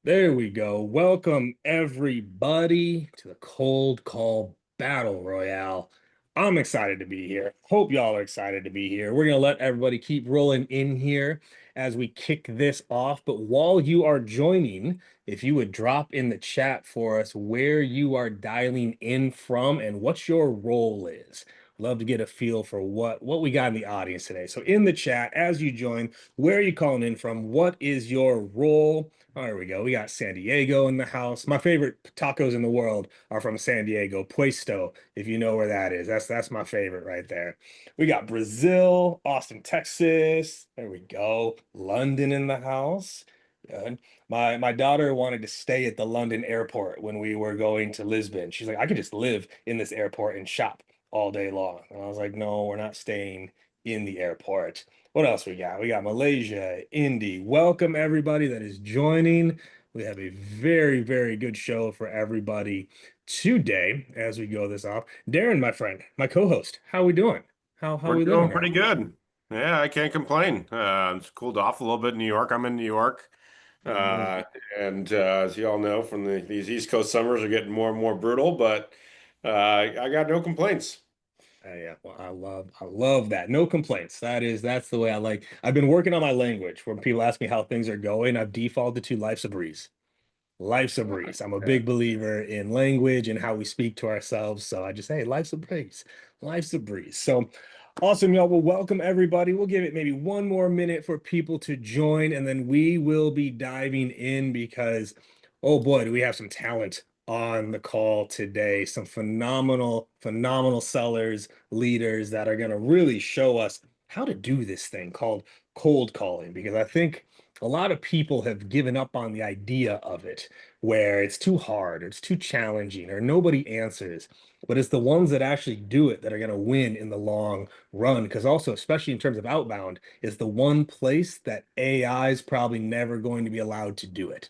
There we go. Welcome everybody to the Cold Call Battle Royale. I'm excited to be here. Hope y'all are excited to be here. We're gonna let everybody keep rolling in here as we kick this off. But while you are joining, if you would drop in the chat for us where you are dialing in from and what your role is. Love to get a feel for what we got in the audience today. So in the chat, as you join, where are you calling in from? What is your role? Oh, there we go. We got San Diego in the house. My favorite tacos in the world are from San Diego, Puesto, if you know where that is. That's my favorite right there. We got Brazil, Austin, Texas. There we go. London in the house. Good. My daughter wanted to stay at the London airport when we were going to Lisbon. She's like, I could just live in this airport and shop all day long. And I was like, no, we're not staying in the airport. What else we got? We got Malaysia, Indy. Welcome everybody that is joining. We have a very, very good show for everybody today as we go this off. Darren, my friend, my co-host, how we doing? How We're we living doing here? pretty good. Yeah, I can't complain. It's cooled off a little bit in New York. I'm in New York. Mm. Uh, and as you all know, from these East Coast summers are getting more and more brutal, but I got no complaints. Yeah, well, I love that. No complaints. That's the way I like. I've been working on my language. When people ask me how things are going, I've defaulted to life's a breeze. Life's a breeze. I'm a Yeah. big believer in language and how we speak to ourselves. So I just say, life's a breeze. Life's a breeze. So awesome, y'all. Well, welcome everybody. We'll give it maybe one more minute for people to join, and then we will be diving in because, oh boy, do we have some talent on the call today. Some phenomenal, phenomenal sellers, leaders that are going to really show us how to do this thing called cold calling, because I think a lot of people have given up on the idea of it where it's too hard or it's too challenging or nobody answers. But it's the ones that actually do it that are going to win in the long run. Because also, especially in terms of outbound, is the one place that AI is probably never going to be allowed to do it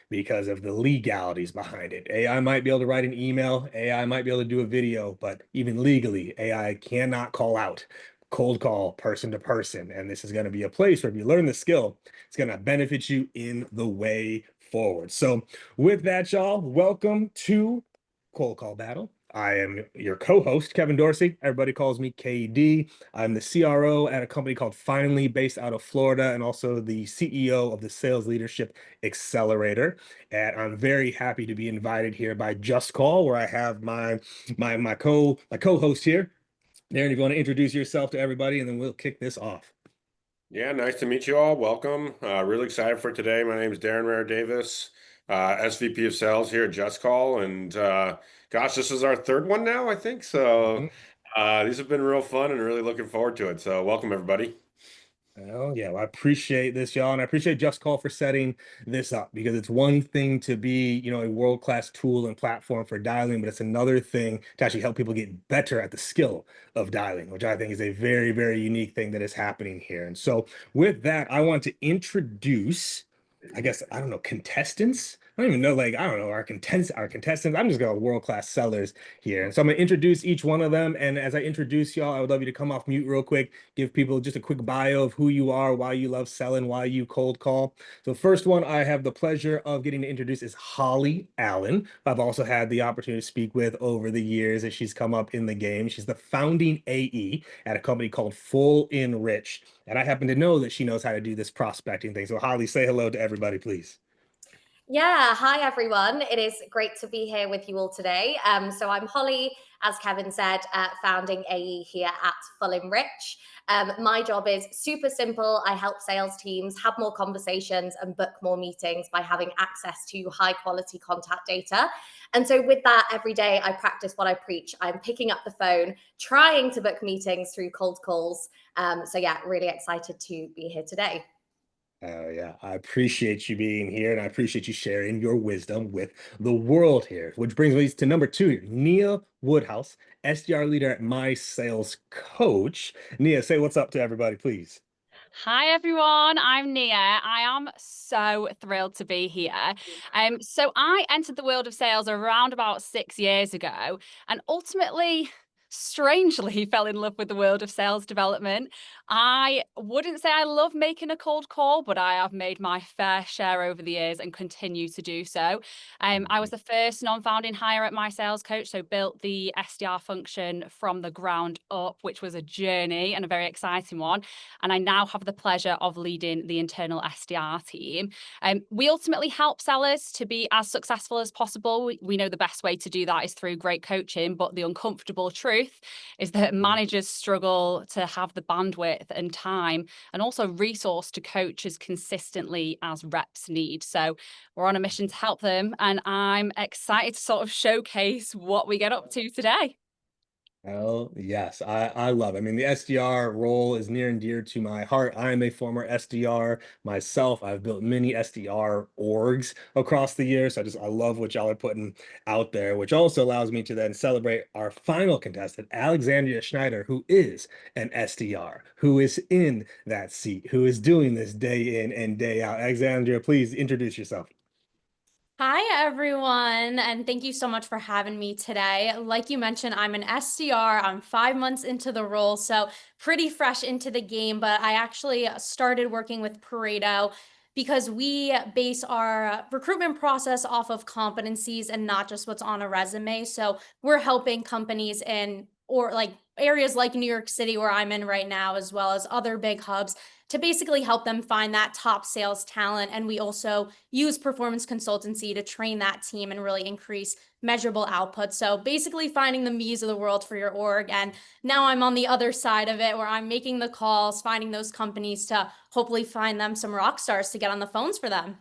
because of the legalities behind it. AI might be able to write an email, AI might be able to do a video, but even legally, AI cannot call out, cold call person to person. And this is going to be a place where if you learn the skill, it's going to benefit you in the way forward. So, with that, y'all, welcome to Cold Call Battle. I am your co-host, Kevin Dorsey. Everybody calls me KD. I'm the CRO at a company called Finally, based out of Florida, and also the CEO of the Sales Leadership Accelerator. And I'm very happy to be invited here by JustCall, where I have my co-host here. Darren, if you want to introduce yourself to everybody, and then we'll kick this off. Yeah, nice to meet you all. Welcome. Really excited for today. My name is Dorsey Rehr-Davis, SVP of Sales here at JustCall, and gosh, this is our third one now, I think. So Mhm. these have been real fun and really looking forward to it. So welcome everybody. Oh, yeah. Well, I appreciate this, y'all. And I appreciate Just Call for setting this up because it's one thing to be, a world-class tool and platform for dialing, but it's another thing to actually help people get better at the skill of dialing, which I think is a very, very unique thing that is happening here. And so, with that, I want to introduce, I guess, I don't know, contestants. I don't even know, like, I don't know, our contestants. I'm just going to world-class sellers here. And so I'm going to introduce each one of them. And as I introduce y'all, I would love you to come off mute real quick, give people just a quick bio of who you are, why you love selling, why you cold call. So, first one I have the pleasure of getting to introduce is Holly Allen. I've also had the opportunity to speak with over the years as she's come up in the game. She's the founding AE at a company called Full Enrich. And I happen to know that she knows how to do this prospecting thing. So, Holly, say hello to everybody, please. Yeah, hi everyone. It is great to be here with you all today. So I'm Holly, as Kevin said, founding AE here at Full Enrich. My job is super simple. I help sales teams have more conversations and book more meetings by having access to high quality contact data. And so with that, every day I practice what I preach. I'm picking up the phone, trying to book meetings through cold calls. So yeah, really excited to be here today. Oh, yeah. I appreciate you being here and I appreciate you sharing your wisdom with the world here, which brings me to number two here, Nia Woodhouse, SDR leader at My Sales Coach. Nia, say what's up to everybody, please. Hi everyone, I'm Nia. I am so thrilled to be here. So I entered the world of sales around about 6 years ago, and ultimately strangely fell in love with the world of sales development. I wouldn't say I love making a cold call, but I have made my fair share over the years and continue to do so. I was the first non-founding hire at my sales coach, so built the SDR function from the ground up, which was a journey and a very exciting one. And I now have the pleasure of leading the internal SDR team. We ultimately help sellers to be as successful as possible. We know the best way to do that is through great coaching, but the uncomfortable truth is that managers struggle to have the bandwidth and time and also resource to coach as consistently as reps need. So we're on a mission to help them, and I'm excited to sort of showcase what we get up to today. Hell yes, I love it. I mean, the SDR role is near and dear to my heart. I am a former SDR myself. I've built many SDR orgs across the years. So I love what y'all are putting out there, which also allows me to then celebrate our final contestant, Alexandria Schneider, who is an SDR, who is in that seat, who is doing this day in and day out. Alexandria, please introduce yourself. Hi, everyone, and thank you so much for having me today. Like you mentioned, I'm an SDR. I'm 5 months into the role, so pretty fresh into the game, but I actually started working with Pareto because we base our recruitment process off of competencies and not just what's on a resume. So we're helping companies in or like areas like New York City, where I'm in right now, as well as other big hubs, to basically help them find that top sales talent. And we also use performance consultancy to train that team and really increase measurable output. So basically finding the me's of the world for your org. And now I'm on the other side of it, where I'm making the calls, finding those companies to hopefully find them some rock stars to get on the phones for them.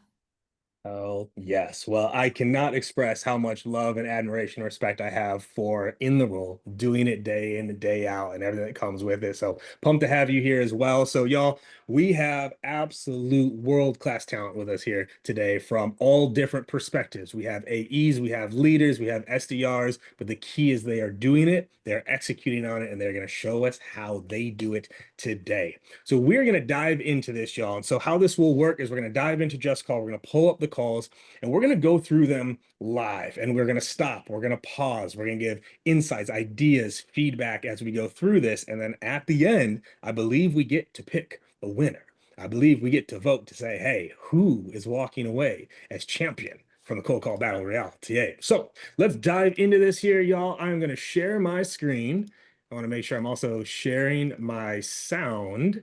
Oh, yes. Well, I cannot express how much love and admiration and respect I have for in the role, doing it day in and day out and everything that comes with it. So pumped to have you here as well. So y'all, we have absolute world-class talent with us here today from all different perspectives. We have AEs, we have leaders, we have SDRs, but the key is they are doing it, they're executing on it, and they're going to show us how they do it today. So we're going to dive into this, y'all. And so how this will work is we're going to dive into JustCall. We're going to pull up the calls and we're going to go through them live, and we're going to stop. We're going to pause. We're going to give insights, ideas, feedback as we go through this. And then at the end, I believe we get to pick a winner. I believe we get to vote to say, hey, who is walking away as champion from the Cold Call Battle Royale TA. So let's dive into this here, y'all. I'm going to share my screen. I want to make sure I'm also sharing my sound.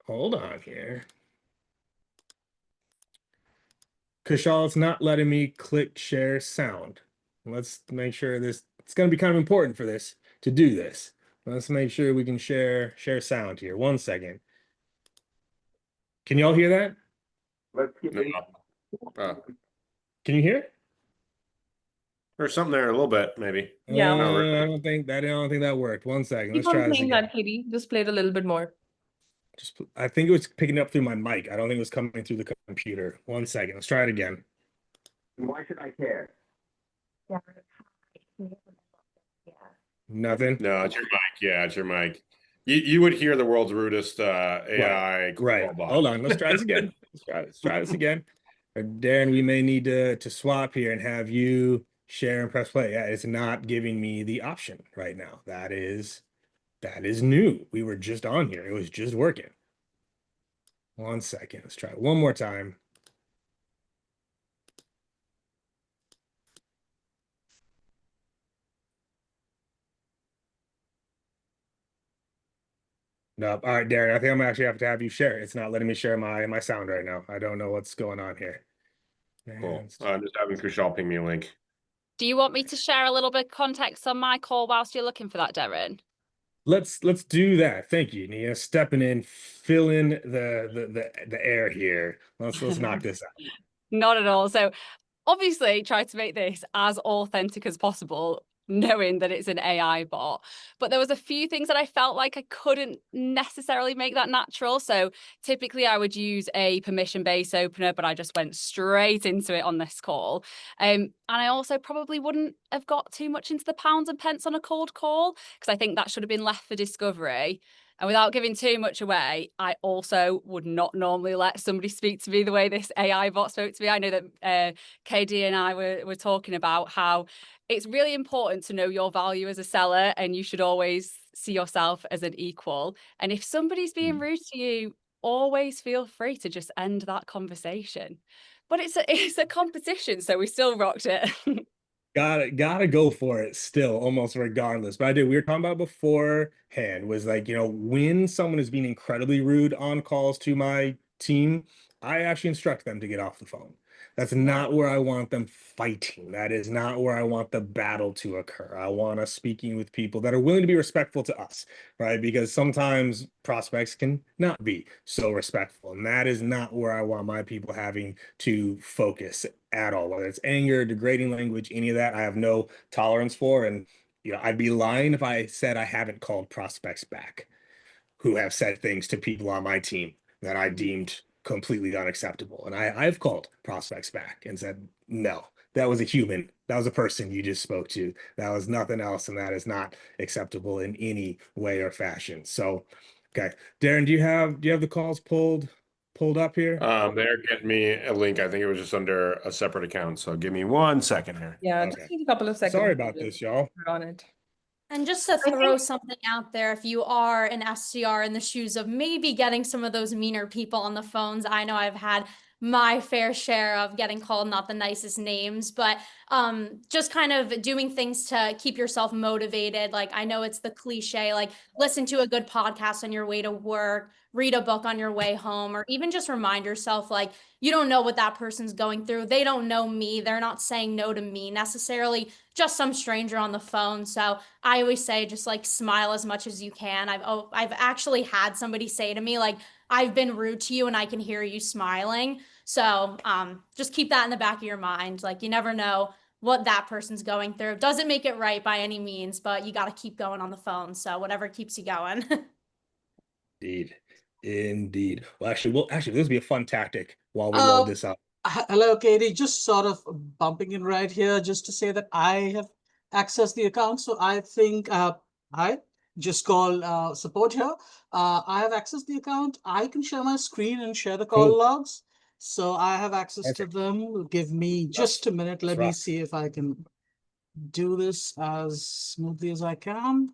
Hold on here. Kushal, it's not letting me click share sound. Let's make sure this, it's going to be kind of important for this to do this. Let's make sure we can share sound here. 1 second. Can y'all hear that? No. Can you hear it? There's something there a little bit, maybe. Yeah. I don't think that worked. 1 second. Keep Let's try on this playing again. that, Katie. Just play it a little bit more. I think it was picking up through my mic. I don't think it was coming through the computer. 1 second. Let's try it again. Why should I care? Nothing. No, it's your mic. Yeah, it's your mic. You would hear the world's rudest AI. Right. Bot. Hold on. Let's try this again. Let's try this again. Darren, we may need to swap here and have you share and press play. Yeah, it's not giving me the option right now. That is new. We were just on here. It was just working. 1 second. Let's try it one more time. Nope. All right, Darren, I think I'm actually have to have you share it. It's not letting me share my sound right now. I don't know what's going on here. Cool. I'm just having Kushal ping me a link. Do you want me to share a little bit of context on my call whilst you're looking for that, Darren? Let's do that. Thank you, Nia. Stepping in, filling the air here. Let's knock this out. Not at all. So obviously try to make this as authentic as possible, knowing that it's an AI bot. But there was a few things that I felt like I couldn't necessarily make that natural. So typically I would use a permission-based opener, but I just went straight into it on this call. And I also probably wouldn't have got too much into the pounds and pence on a cold call, because I think that should have been left for discovery. And without giving too much away, I also would not normally let somebody speak to me the way this AI bot spoke to me. I know that KD and I were talking about how it's really important to know your value as a seller, and you should always see yourself as an equal. And if somebody's being rude to you, always feel free to just end that conversation. But it's a competition, so we still rocked it. Gotta go for it still, almost regardless. But I did. We were talking about beforehand was like, when someone is being incredibly rude on calls to my team, I actually instruct them to get off the phone. That's not where I want them fighting. That is not where I want the battle to occur. I want us speaking with people that are willing to be respectful to us, right? Because sometimes prospects can not be so respectful. And that is not where I want my people having to focus at all, whether it's anger, degrading language, any of that, I have no tolerance for. And I'd be lying if I said I haven't called prospects back who have said things to people on my team that I deemed completely unacceptable. And I've called prospects back and said, no, that was a human. That was a person you just spoke to. That was nothing else. And that is not acceptable in any way or fashion. So, okay. Deren, do you have the calls pulled up here? They're getting me a link. I think it was just under a separate account. So give me 1 second here. Yeah, Okay. just need a couple of seconds. Sorry about this, y'all. On it. And just to throw something out there, if you are an SDR in the shoes of maybe getting some of those meaner people on the phones, I know I've had my fair share of getting called not the nicest names, but just kind of doing things to keep yourself motivated. Like, I know it's the cliche, like listen to a good podcast on your way to work, read a book on your way home, or even just remind yourself, like, you don't know what that person's going through. They don't know me. They're not saying no to me necessarily, just some stranger on the phone. So I always say, just like smile as much as you can. I've actually had somebody say to me, like, I've been rude to you and I can hear you smiling. So just keep that in the back of your mind. Like, you never know what that person's going through. Doesn't make it right by any means, but you got to keep going on the phone. So whatever keeps you going. Indeed. Well, actually, this would be a fun tactic while we load this up. Hello, Katie. Just sort of bumping in right here just to say that I have accessed the account. So I think, hi, JustCall support here. I have accessed the account. I can share my screen and share the call logs. So I have access to them. Give me just a minute. Let me see if I can do this as smoothly as I can.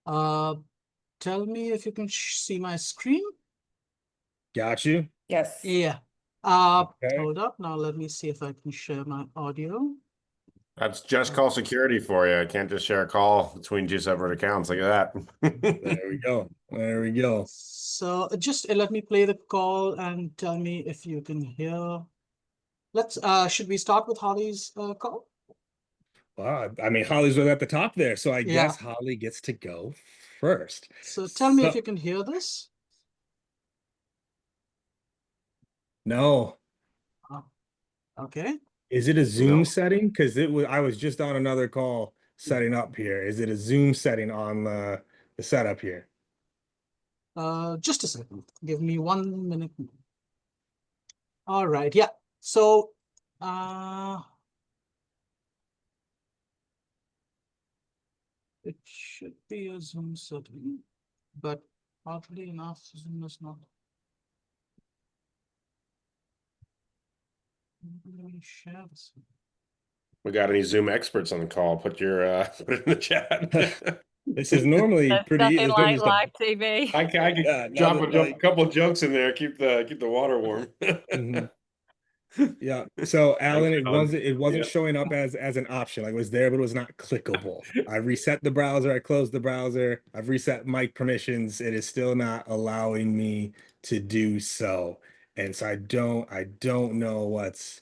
Tell me if you can see my screen. Got you. Yes. Yeah. Hold up. Now let me see if I can share my audio. That's JustCall security for you. I can't just share a call between two separate accounts. Look at that. There we go. There we go. So just let me play the call and tell me if you can hear. Let's should we start with Holly's call? Well, I mean, Holly's was at the top there, so I guess Holly gets to go first. So tell me if you can hear this. No. Okay. Is it a Zoom setting? Because I was just on another call setting up here. Is it a Zoom setting on the setup here? Just a second. Give me 1 minute. All right. Yeah. So it should be a Zoom setting, but oddly enough, Zoom is not. Let me share this. We got any Zoom experts on the call? Put it in the chat. This is normally pretty. Nothing like live TV. I can drop a couple of jokes in there. Keep the water warm. Yeah. So Alan, it Thanks, wasn't showing up as an option. Like, it was there, but it was not clickable. I reset the browser. I closed the browser. I've reset mic permissions. It is still not allowing me to do so. And so I don't know what's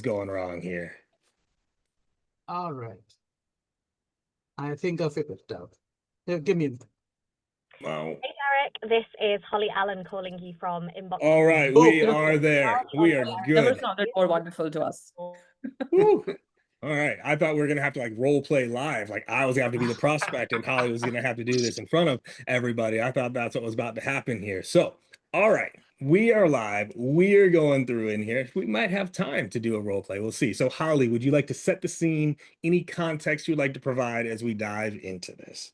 going wrong here. All right. I think I figured it out. Give me a minute. Wow. Hey Derek, this is Holly Allen calling you from Inbox. All right, we are there. We are good. Never sounded more wonderful to us. Woo. All right. I thought we were gonna have to like role play live. Like, I was gonna have to be the prospect and Holly was gonna have to do this in front of everybody. I thought that's what was about to happen here. So, all right, we are live. We are going through in here. We might have time to do a role play. We'll see. So, Holly, would you like to set the scene? Any context you'd like to provide as we dive into this?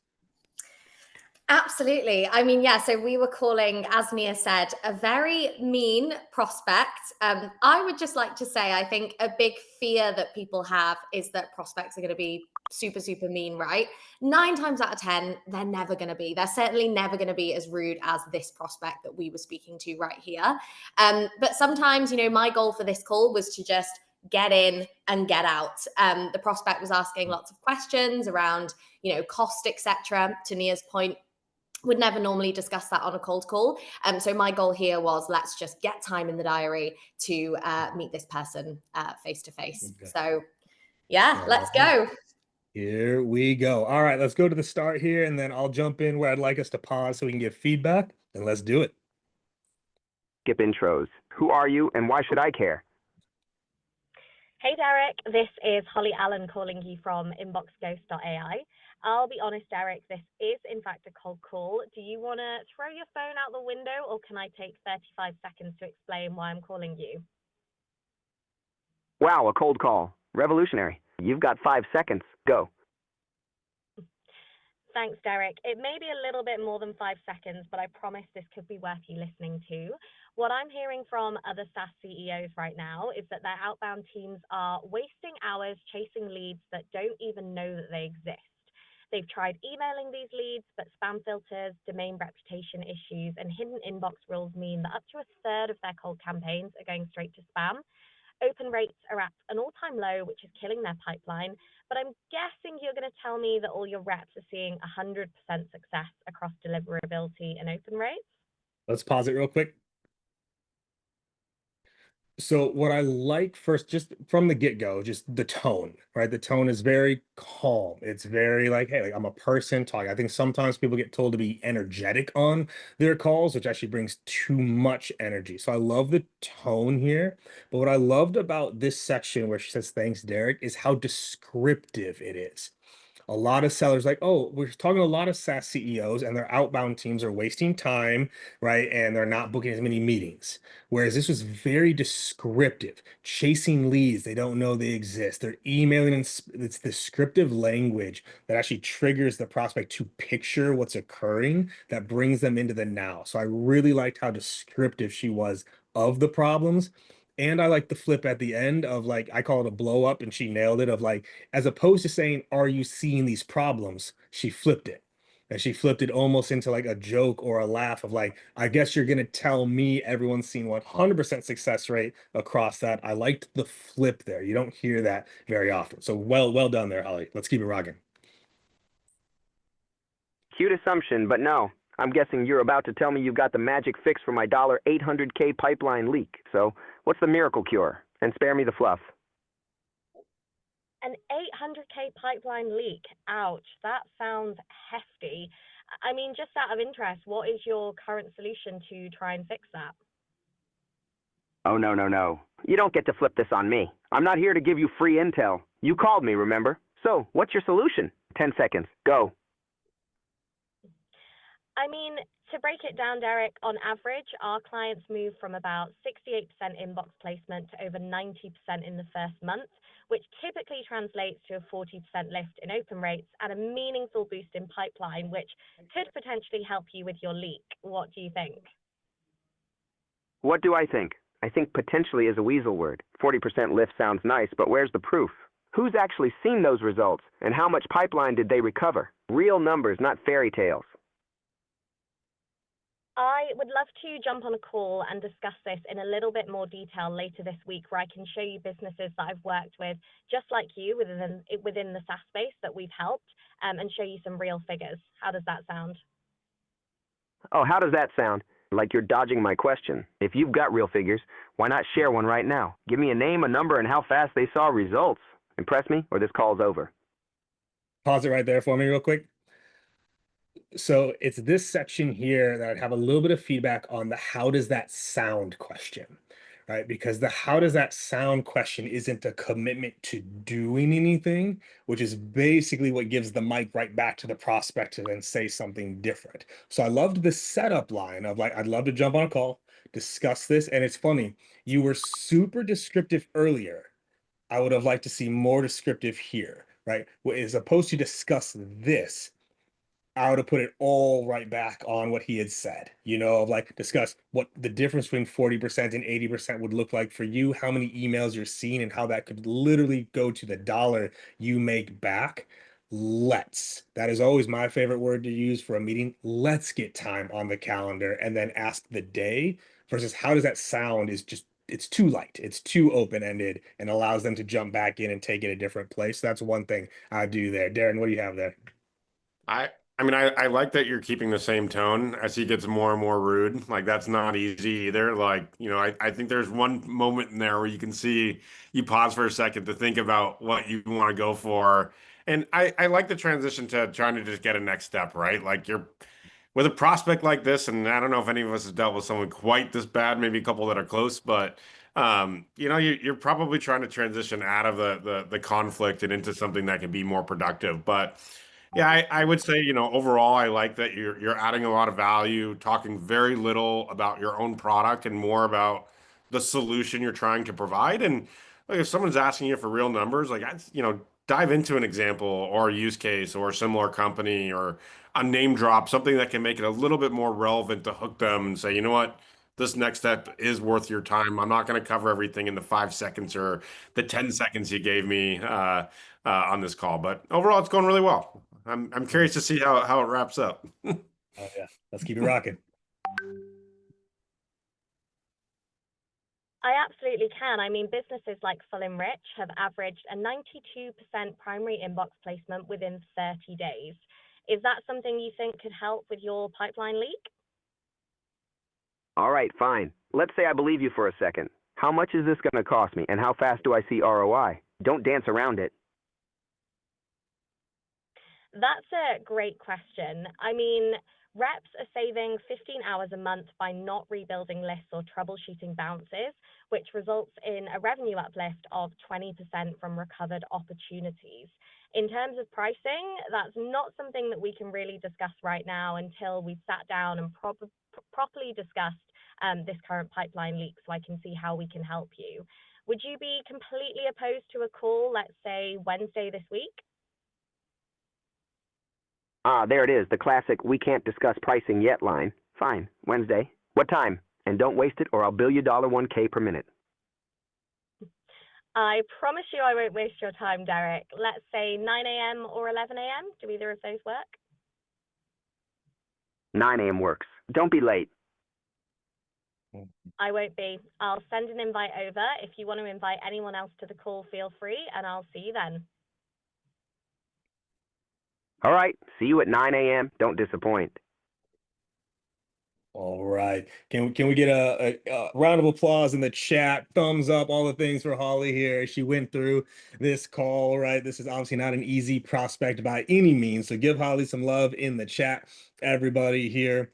Absolutely. I mean, yeah, so we were calling, as Mia said, a very mean prospect. I would just like to say, I think a big fear that people have is that prospects are going to be super, super mean, right? 9 times out of 10, they're never going to be. They're certainly never going to be as rude as this prospect that we were speaking to right here. But sometimes, my goal for this call was to just get in and get out. The prospect was asking lots of questions around, cost, etc. To Nia's point, would never normally discuss that on a cold call. So my goal here was let's just get time in the diary to meet this person face to face. So yeah, let's go. Here we go. All right, let's go to the start here, and then I'll jump in where I'd like us to pause so we can give feedback, and let's do it. Skip intros. Who are you and why should I care? Hey Derek, this is Holly Allen calling you from inboxghost.ai. I'll be honest, Derek, this is in fact a cold call. Do you want to throw your phone out the window, or can I take 35 seconds to explain why I'm calling you? Wow, a cold call. Revolutionary. You've got 5 seconds. Go. Thanks, Derek. It may be a little bit more than 5 seconds, but I promise this could be worth you listening to. What I'm hearing from other SaaS CEOs right now is that their outbound teams are wasting hours chasing leads that don't even know that they exist. They've tried emailing these leads, but spam filters, domain reputation issues, and hidden inbox rules mean that up to a third of their cold campaigns are going straight to spam. Open rates are at an all-time low, which is killing their pipeline. But I'm guessing you're going to tell me that all your reps are seeing 100% success across deliverability and open rates. Let's pause it real quick. So what I like first, just from the get-go, just the tone, right? The tone is very calm. It's very like, hey, like I'm a person talking. I think sometimes people get told to be energetic on their calls, which actually brings too much energy. So I love the tone here. But what I loved about this section where she says, thanks, Derek, is how descriptive it is. A lot of sellers like, oh, we're talking to a lot of SaaS CEOs and their outbound teams are wasting time, right? And they're not booking as many meetings. Whereas this was very descriptive, chasing leads. They don't know they exist. They're emailing, and it's descriptive language that actually triggers the prospect to picture what's occurring that brings them into the now. So I really liked how descriptive she was of the problems. And I like the flip at the end of like, I call it a blow up, and she nailed it of like, as opposed to saying, are you seeing these problems? She flipped it. And she flipped it almost into like a joke or a laugh of like, I guess you're going to tell me everyone's seen 100% success rate across that. I liked the flip there. You don't hear that very often. So well done there, Holly. Let's keep it rocking. Cute assumption, but no. I'm guessing you're about to tell me you've got the magic fix for my $800K pipeline leak. So what's the miracle cure? And spare me the fluff. An 800K pipeline leak. Ouch, that sounds hefty. I mean, just out of interest, what is your current solution to try and fix that? Oh, no. You don't get to flip this on me. I'm not here to give you free intel. You called me, remember? So what's your solution? 10 seconds. Go. I mean, to break it down, Derek, on average, our clients move from about 68% inbox placement to over 90% in the first month, which typically translates to a 40% lift in open rates and a meaningful boost in pipeline, which could potentially help you with your leak. What do you think? What do I think? I think potentially is a weasel word. 40% lift sounds nice, but where's the proof? Who's actually seen those results, and how much pipeline did they recover? Real numbers, not fairy tales. I would love to jump on a call and discuss this in a little bit more detail later this week, where I can show you businesses that I've worked with, just like you, within the SaaS space that we've helped, and show you some real figures. How does that sound? Oh, how does that sound? Like you're dodging my question. If you've got real figures, why not share one right now? Give me a name, a number, and how fast they saw results. Impress me, or this call's over. Pause it right there for me real quick. So it's this section here that I'd have a little bit of feedback on the how does that sound question, right? Because the how does that sound question isn't a commitment to doing anything, which is basically what gives the mic right back to the prospect to then say something different. So I loved the setup line of like, I'd love to jump on a call, discuss this. And it's funny, you were super descriptive earlier. I would have liked to see more descriptive here, right? As opposed to discuss this, I would have put it all right back on what he had said, like discuss what the difference between 40% and 80% would look like for you, how many emails you're seeing, and how that could literally go to the dollar you make back. That is always my favorite word to use for a meeting. Let's get time on the calendar and then ask the day versus how does that sound is just, it's too light. It's too open-ended and allows them to jump back in and take it a different place. That's one thing I do there. Darren, what do you have there? I mean, I like that you're keeping the same tone as he gets more and more rude. Like that's not easy either. Like, I think there's one moment in there where you can see you pause for a second to think about what you want to go for. And I like the transition to trying to just get a next step, right? Like you're with a prospect like this, and I don't know if any of us has dealt with someone quite this bad, maybe a couple that are close, but you're probably trying to transition out of the conflict and into something that can be more productive. But yeah, I would say, overall, I like that you're adding a lot of value, talking very little about your own product and more about the solution you're trying to provide. And like if someone's asking you for real numbers, like dive into an example or a use case or a similar company or a name drop, something that can make it a little bit more relevant to hook them and say, you know what, this next step is worth your time. I'm not going to cover everything in the 5 seconds or the 10 seconds you gave me on this call, but overall, it's going really well. I'm curious to see how it wraps up. Oh yeah, let's keep it rocking. I absolutely can. I mean, businesses like Full and Rich have averaged a 92% primary inbox placement within 30 days. Is that something you think could help with your pipeline leak? All right, fine. Let's say I believe you for a second. How much is this going to cost me, and how fast do I see ROI? Don't dance around it. That's a great question. I mean, reps are saving 15 hours a month by not rebuilding lists or troubleshooting bounces, which results in a revenue uplift of 20% from recovered opportunities. In terms of pricing, that's not something that we can really discuss right now until we've sat down and properly discussed this current pipeline leak so I can see how we can help you. Would you be completely opposed to a call, let's say Wednesday this week? Ah, there it is, the classic "we can't discuss pricing yet" line. Fine, Wednesday. What time? And don't waste it or I'll bill you $1K per minute. I promise you I won't waste your time, Derek. Let's say 9 a.m. or 11 a.m. Do either of those work? 9 a.m. works. Don't be late. I won't be. I'll send an invite over. If you want to invite anyone else to the call, feel free, and I'll see you then. All right, see you at 9 a.m. Don't disappoint. All right. Can we get a round of applause in the chat? Thumbs up, all the things for Holly here. She went through this call, right? This is obviously not an easy prospect by any means. So give Holly some love in the chat, everybody here.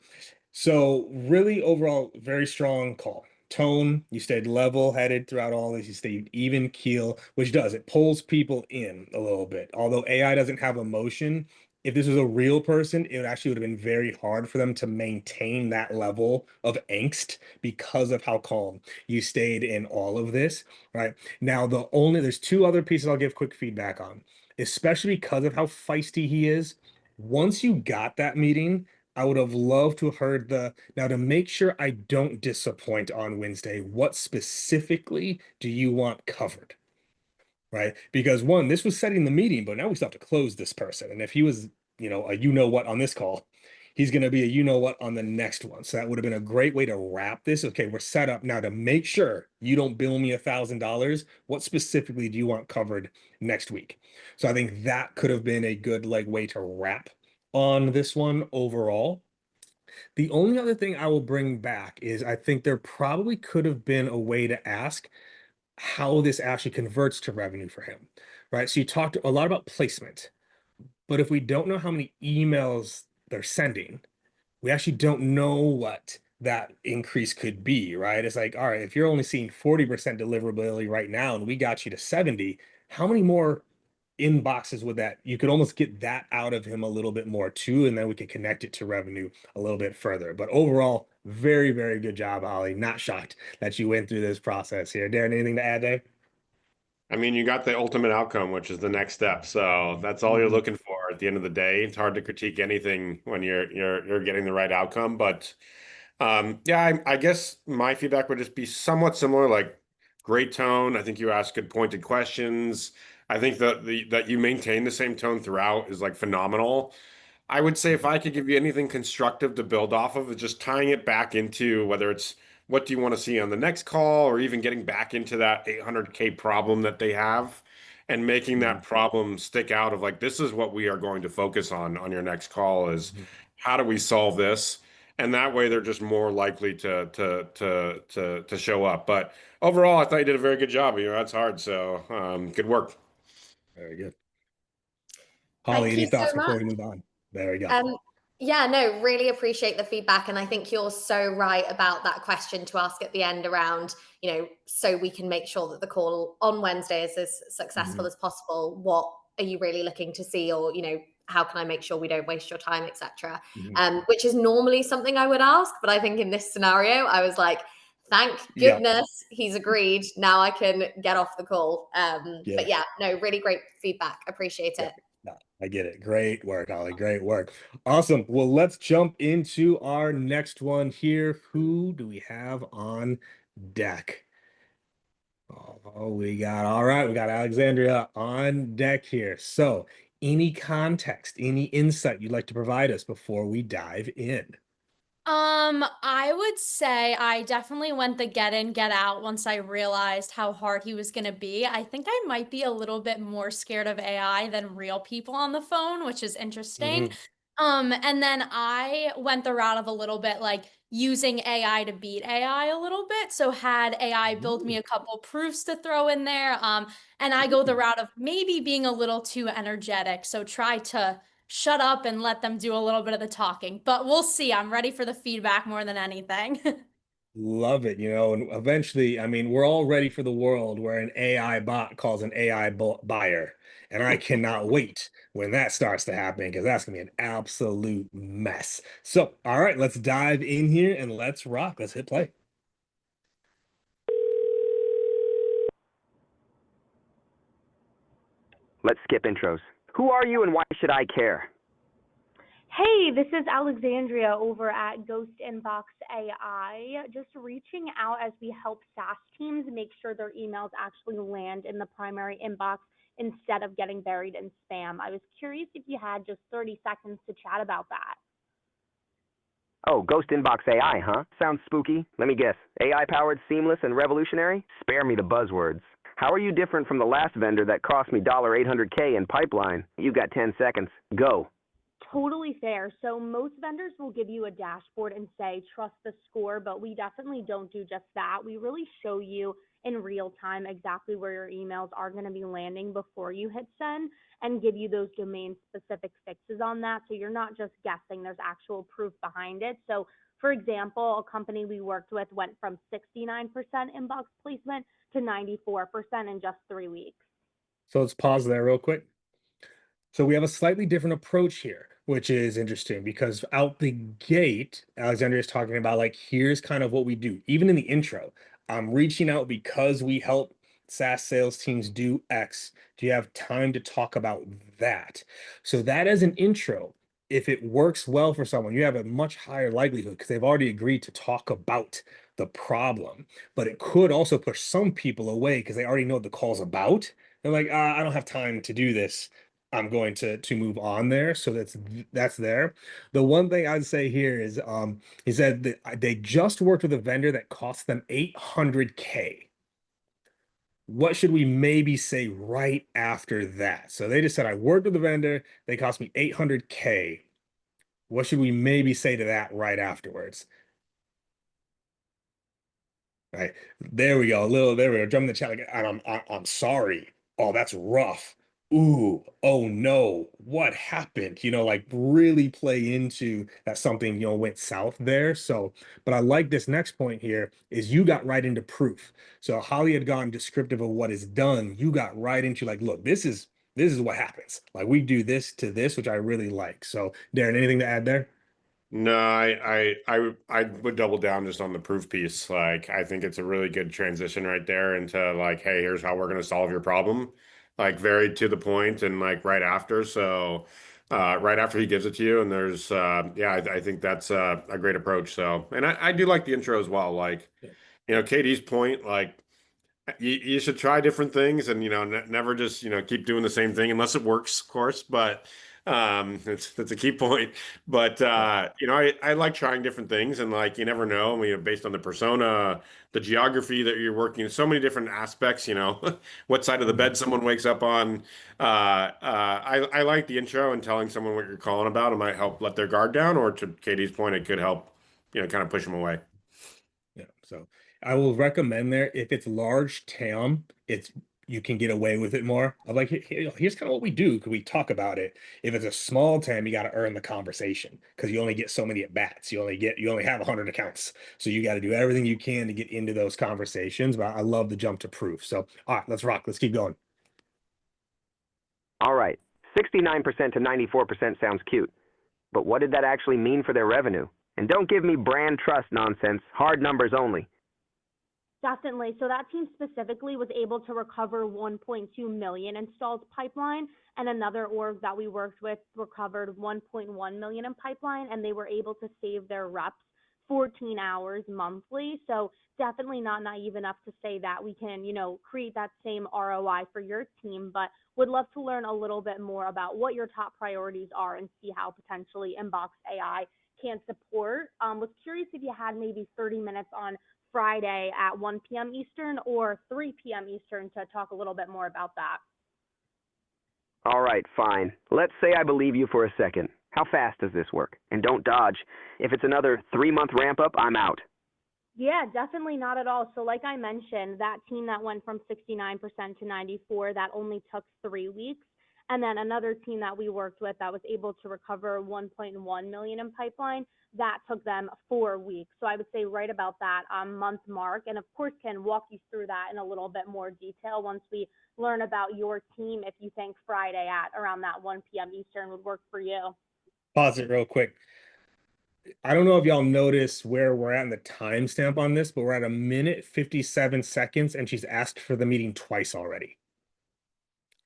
So really overall, very strong call. Tone, you stayed level-headed throughout all this. You stayed even keel, which it pulls people in a little bit. Although AI doesn't have emotion, if this was a real person, it actually would have been very hard for them to maintain that level of angst because of how calm you stayed in all of this, right? Now, there's two other pieces I'll give quick feedback on, especially because of how feisty he is. Once you got that meeting, I would have loved to have heard now to make sure I don't disappoint on Wednesday, what specifically do you want covered? Right? Because one, this was setting the meeting, but now we still have to close this person. And if he was, a what on this call, he's going to be a what on the next one. So that would have been a great way to wrap this. Okay, we're set up now to make sure you don't bill me $1,000. What specifically do you want covered next week? So I think that could have been a good way to wrap on this one overall. The only other thing I will bring back is I think there probably could have been a way to ask how this actually converts to revenue for him, right? So you talked a lot about placement, but if we don't know how many emails they're sending, we actually don't know what that increase could be, right? It's like, all right, if you're only seeing 40% deliverability right now and we got you to 70, how many more inboxes would that you could almost get that out of him a little bit more too, and then we could connect it to revenue a little bit further. But overall, very, very good job, Holly. Not shocked that you went through this process here. Darren, anything to add there? I mean, you got the ultimate outcome, which is the next step. So that's all you're looking for. at the end of the day. It's hard to critique anything when you're getting the right outcome. But yeah, I guess my feedback would just be somewhat similar, like great tone. I think you ask good pointed questions. I think that you maintain the same tone throughout is like phenomenal. I would say if I could give you anything constructive to build off of, is just tying it back into whether it's what do you want to see on the next call, or even getting back into that 800K problem that they have and making that problem stick out of like, this is what we are going to focus on your next call is how do we solve this? And that way they're just more likely to show up. But overall, I thought you did a very good job. You know, that's hard. So good work. Very good. Holly, Thank any you so thoughts before much. we move on? There we go. Yeah, no, really appreciate the feedback. And I think you're so right about that question to ask at the end around, so we can make sure that the call on Wednesday is as successful as possible. What are you really looking to see? Or, how can I make sure we don't waste your time, etc. Which is normally something I would ask. But I think in this scenario, I was like, thank goodness he's agreed. Now I can get off the call. But yeah, no, really great feedback. Appreciate it. No, I get it. Great work, Holly. Great work. Awesome. Well, let's jump into our next one here. Who do we have on deck? Oh, we got Alexandria on deck here. So, any context, any insight you'd like to provide us before we dive in? I would say I definitely went the get in, get out once I realized how hard he was going to be. I think I might be a little bit more scared of AI than real people on the phone, which is interesting. And then I went the route of a little bit like using AI to beat AI a little bit. So had AI build me a couple proofs to throw in there. And I go the route of maybe being a little too energetic. So try to shut up and let them do a little bit of the talking. But we'll see. I'm ready for the feedback more than anything. Love it, and eventually, I mean, we're all ready for the world where an AI bot calls an AI buyer. And I cannot wait when that starts to happen because that's gonna be an absolute mess. So, all right, let's dive in here and let's rock. Let's hit play. Let's skip intros. Who are you and why should I care? Hey, this is Alexandria over at Ghost Inbox AI. Just reaching out as we help SaaS teams make sure their emails actually land in the primary inbox instead of getting buried in spam. I was curious if you had just 30 seconds to chat about that. Oh, Ghost Inbox AI, huh? Sounds spooky. Let me guess. AI-powered, seamless, and revolutionary? Spare me the buzzwords. How are you different from the last vendor that cost me $800K in pipeline? You got 10 seconds. Go. Totally fair. So most vendors will give you a dashboard and say, trust the score, but we definitely don't do just that. We really show you in real time exactly where your emails are going to be landing before you hit send and give you those domain specific fixes on that. So you're not just guessing, there's actual proof behind it. So for example, a company we worked with went from 69% inbox placement to 94% in just 3 weeks. So let's pause there real quick. So we have a slightly different approach here, which is interesting because out the gate, Alexandria is talking about like, here's kind of what we do. Even in the intro, I'm reaching out because we help SaaS sales teams do X. Do you have time to talk about that? So that as an intro, if it works well for someone, you have a much higher likelihood because they've already agreed to talk about the problem. But it could also push some people away because they already know what the call's about. They're like, I don't have time to do this. I'm going to move on there. So that's there. The one thing I'd say here is he said that they just worked with a vendor that cost them $800K. What should we maybe say right after that? So they just said, I worked with a vendor, they cost me $800K. What should we maybe say to that right afterwards? Right. There we go. There we go. Jump in the chat. Like, I'm sorry. Oh, that's rough. Ooh, oh no, what happened? Like really play into that something, went south there. So, but I like this next point here is you got right into proof. So Holly had gone descriptive of what is done. You got right into like, look, this is what happens. Like we do this to this, which I really like. So Darren, anything to add there? No, I would double down just on the proof piece. Like, I think it's a really good transition right there into like, hey, here's how we're going to solve your problem. Like, very to the point and like right after. So, right after he gives it to you. And there's, yeah, I think that's a great approach. So, and I do like the intro as well. Like, Katie's point, like, you should try different things and never just keep doing the same thing unless it works, of course. But that's a key point. But I like trying different things, and like you never know. I mean, based on the persona, the geography that you're working, so many different aspects. What side of the bed someone wakes up on. I like the intro and telling someone what you're calling about. It might help let their guard down, or to Katie's point, it could help kind of push them away. Yeah, so I will recommend there if it's large TAM, you can get away with it more. I'm like, here's kind of what we do. Could we talk about it? If it's a small TAM, you got to earn the conversation because you only get so many at bats. You only have 100 accounts, so you got to do everything you can to get into those conversations. But I love the jump to proof. So all right, let's rock. Let's keep going. All right, 69% to 94% sounds cute, but what did that actually mean for their revenue? And don't give me brand trust nonsense, hard numbers only. Definitely. So that team specifically was able to recover 1.2 million installs pipeline, and another org that we worked with recovered 1.1 million in pipeline, and they were able to save their reps 14 hours monthly. So definitely not naive enough to say that we can, create that same ROI for your team, but would love to learn a little bit more about what your top priorities are and see how potentially Inbox AI can support. Was curious if you had maybe 30 minutes on Friday at 1 p.m. Eastern or 3 p.m. Eastern to talk a little bit more about that. All right, fine. Let's say I believe you for a second. How fast does this work? And don't dodge. If it's another 3-month ramp up, I'm out. Yeah, definitely not at all. So like I mentioned, that team that went from 69% to 94%, that only took 3 weeks. And then another team that we worked with that was able to recover 1.1 million in pipeline, that took them 4 weeks. So I would say right about that month mark. And of course, can walk you through that in a little bit more detail once we learn about your team, if you think Friday at around that 1 p.m. Eastern would work for you. Pause it real quick. I don't know if y'all noticed where we're at in the timestamp on this, but we're at 1 minute 57 seconds, and she's asked for the meeting twice already.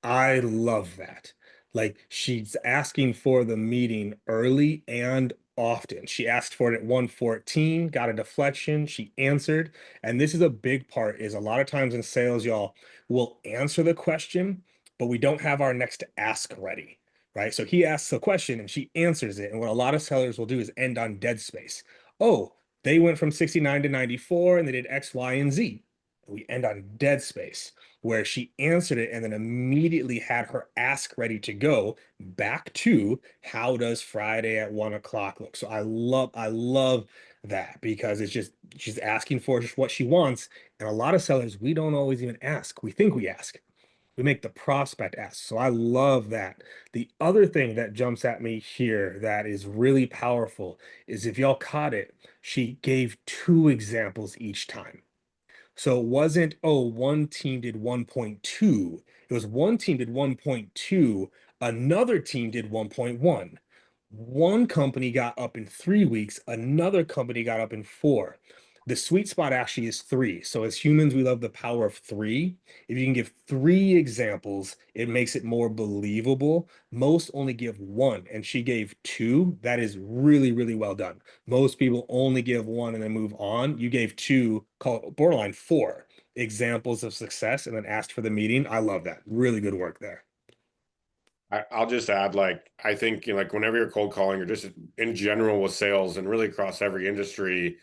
I love that. Like she's asking for the meeting early and often. She asked for it at 1:14, got a deflection, she answered. And this is a big part is a lot of times in sales, y'all will answer the question, but we don't have our next ask ready, right? So he asks a question and she answers it. And what a lot of sellers will do is end on dead space. Oh, they went from 69 to 94 and they did X, Y, and Z. We end on dead space where she answered it and then immediately had her ask ready to go back to how does Friday at 1 o'clock look? So I love that because it's just she's asking for just what she wants. And a lot of sellers, we don't always even ask. We think we ask. We make the prospect ask. So I love that. The other thing that jumps at me here that is really powerful is if y'all caught it, she gave 2 examples each time. So it wasn't, oh, one team did 1.2. It was one team did 1.2, another team did 1.1. One company got up in 3 weeks, another company got up in 4. The sweet spot actually is 3. So as humans, we love the power of 3. If you can give 3 examples, it makes it more believable. Most only give 1, and she gave 2. That is really, really well done. Most people only give 1 and then move on. You gave 2, call borderline 4 examples of success and then asked for the meeting. I love that. Really good work there. I'll just add, like, I think, like whenever you're cold calling or just in general with sales and really across every industry,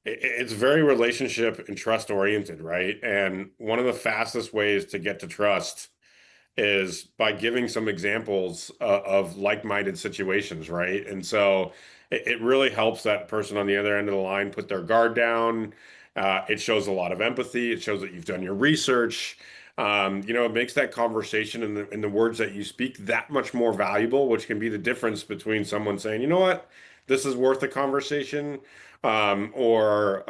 it's very relationship and trust oriented, right? And one of the fastest ways to get to trust is by giving some examples of like-minded situations, right? And so it really helps that person on the other end of the line put their guard down. It shows a lot of empathy. It shows that you've done your research. It makes that conversation and the words that you speak that much more valuable, which can be the difference between someone saying, you know what, this is worth the conversation, or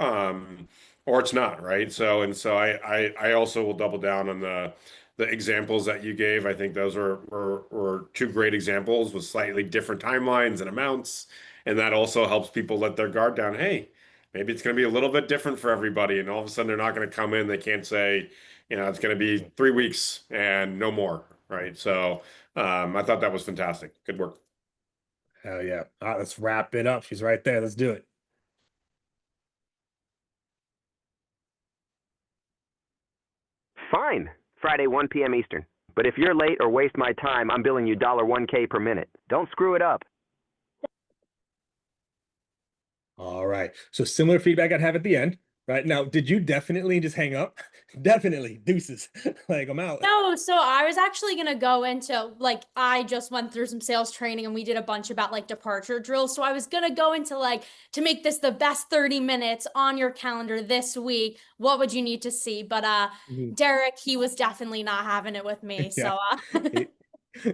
it's not, right? So I also will double down on the examples that you gave. I think those were 2 great examples with slightly different timelines and amounts. And that also helps people let their guard down. Hey, maybe it's going to be a little bit different for everybody. And all of a sudden they're not going to come in. They can't say, it's going to be 3 weeks and no more, right? So I thought that was fantastic. Good work. Hell yeah. All right, let's wrap it up. She's right there. Let's do it. Fine. Friday, 1 p.m. Eastern. But if you're late or waste my time, I'm billing you $1K per minute. Don't screw it up. All right. So similar feedback I'd have at the end. Right now, did you definitely just hang up? Definitely. Deuces. Like, I'm out. No, so I was actually gonna go into like I just went through some sales training and we did a bunch about like departure drills. So I was gonna go into like to make this the best 30 minutes on your calendar this week. What would you need to see? But Derek, he was definitely not having it with me. Yeah. So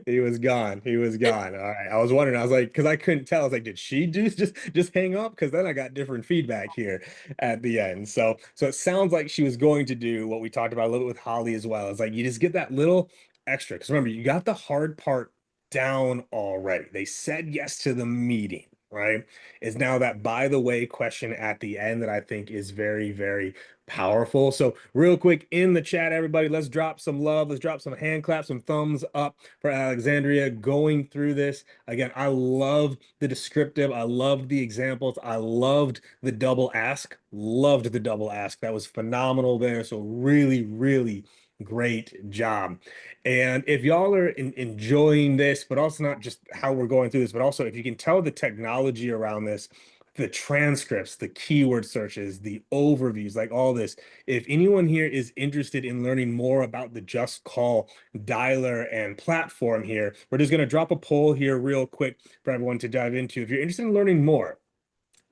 He was gone. He was gone. All right. I was wondering. I was like, because I couldn't tell. I was like, did she just hang up? Because then I got different feedback here at the end. So it sounds like she was going to do what we talked about a little bit with Holly as well. It's like you just get that little extra. Because remember, you got the hard part down already. They said yes to the meeting, right? Is now that by the way question at the end that I think is very, very powerful. So real quick in the chat, everybody, let's drop some love. Let's drop some hand claps, some thumbs up for Alexandria going through this. Again, I love the descriptive. I loved the examples. I loved the double ask. Loved the double ask. That was phenomenal there. So really, really great job. And if y'all are enjoying this, but also not just how we're going through this, but also if you can tell the technology around this, the transcripts, the keyword searches, the overviews, like all this. If anyone here is interested in learning more about the JustCall dialer and platform here, we're just going to drop a poll here real quick for everyone to dive into. If you're interested in learning more,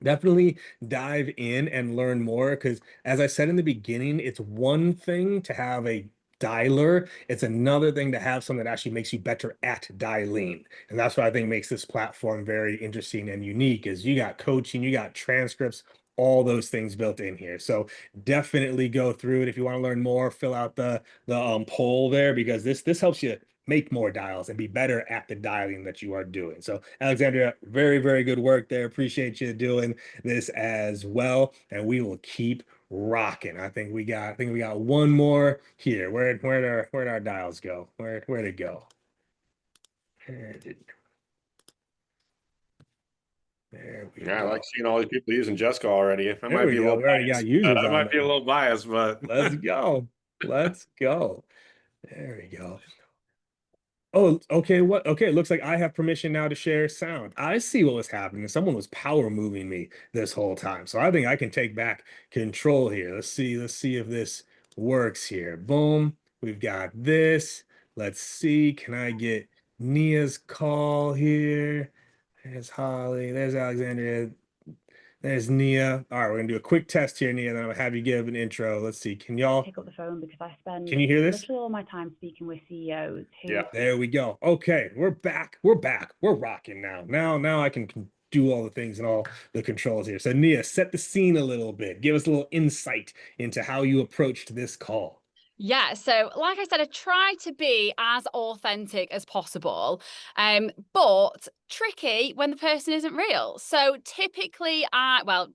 definitely dive in and learn more, because as I said in the beginning, it's one thing to have a dialer, it's another thing to have something that actually makes you better at dialing. And that's what I think makes this platform very interesting and unique, is you got coaching, you got transcripts, all those things built in here. So definitely go through it. If you want to learn more, fill out the poll there, because this helps you make more dials and be better at the dialing that you are doing. So Alexandria, very, very good work there. Appreciate you doing this as well. And we will keep rocking. I think we got one more here. Where'd our dials go? Where'd it go? There we Yeah, go. I like seeing all these people using JustCall already. I might be a little We already got users I on might be a there. little biased, but Let's go. Let's go. There we go. Oh, okay. Okay, it looks like I have permission now to share sound. I see what was happening. Someone was power moving me this whole time. So I think I can take back control here. Let's see if this works here. Boom. We've got this. Let's see. Can I get Nia's call here? There's Holly. There's Alexandria. There's Nia. All right, we're gonna do a quick test here, Nia. Then I'm gonna have you give an intro. Let's see. Can y'all pick up the phone because I spend can you hear this? literally all my time speaking with CEOs who Yeah. There we go. Okay, we're back. We're back. We're rocking now. Now I can do all the things and all the controls here. So Nia, set the scene a little bit. Give us a little insight into how you approached this call. Yeah, so like I said, I try to be as authentic as possible, but tricky when the person isn't real. So typically,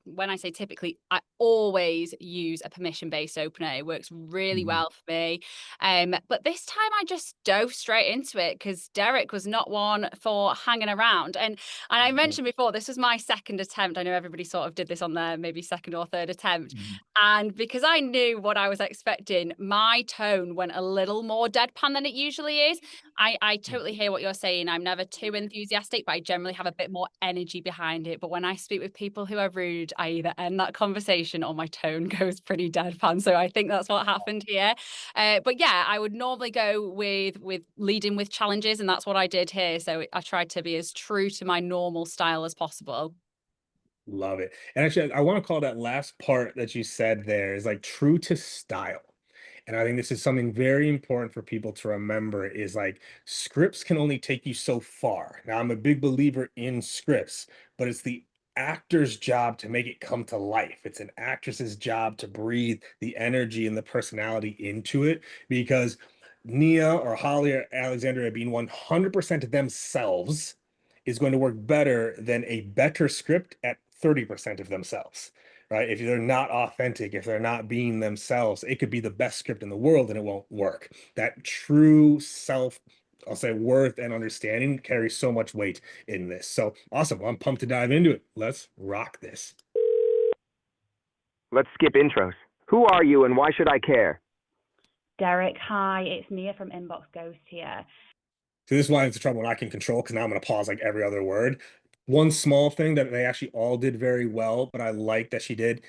when I say typically, I always use a permission-based opener. It works really well for me. But this time I just dove straight into it because Derek was not one for hanging around. And I mentioned before, this was my second attempt. I know everybody sort of did this on their maybe second or third attempt. And because I knew what I was expecting, my tone went a little more deadpan than it usually is. I totally hear what you're saying. I'm never too enthusiastic, but I generally have a bit more energy behind it. But when I speak with people who are rude, I either end that conversation or my tone goes pretty deadpan. So I think that's what happened here. But yeah, I would normally go with leading with challenges, and that's what I did here. So I tried to be as true to my normal style as possible. Love it. And actually, I want to call that last part that you said there is like true to style. And I think this is something very important for people to remember, is like scripts can only take you so far. Now, I'm a big believer in scripts, but it's the actor's job to make it come to life. It's an actress's job to breathe the energy and the personality into it, because Nia or Holly or Alexandria being 100% themselves is going to work better than a better script at 30% of themselves. Right? If they're not authentic, if they're not being themselves, it could be the best script in the world and it won't work. That true self I'll say worth and understanding carries so much weight in this. So awesome. Well, I'm pumped to dive into it. Let's rock this. Let's skip intros. Who are you and why should I care? Derek, hi, it's Mia from Inbox Ghost here. So this is why it's trouble when I can control, because now I'm going to pause like every other word. One small thing that they actually all did very well, but I like that she did.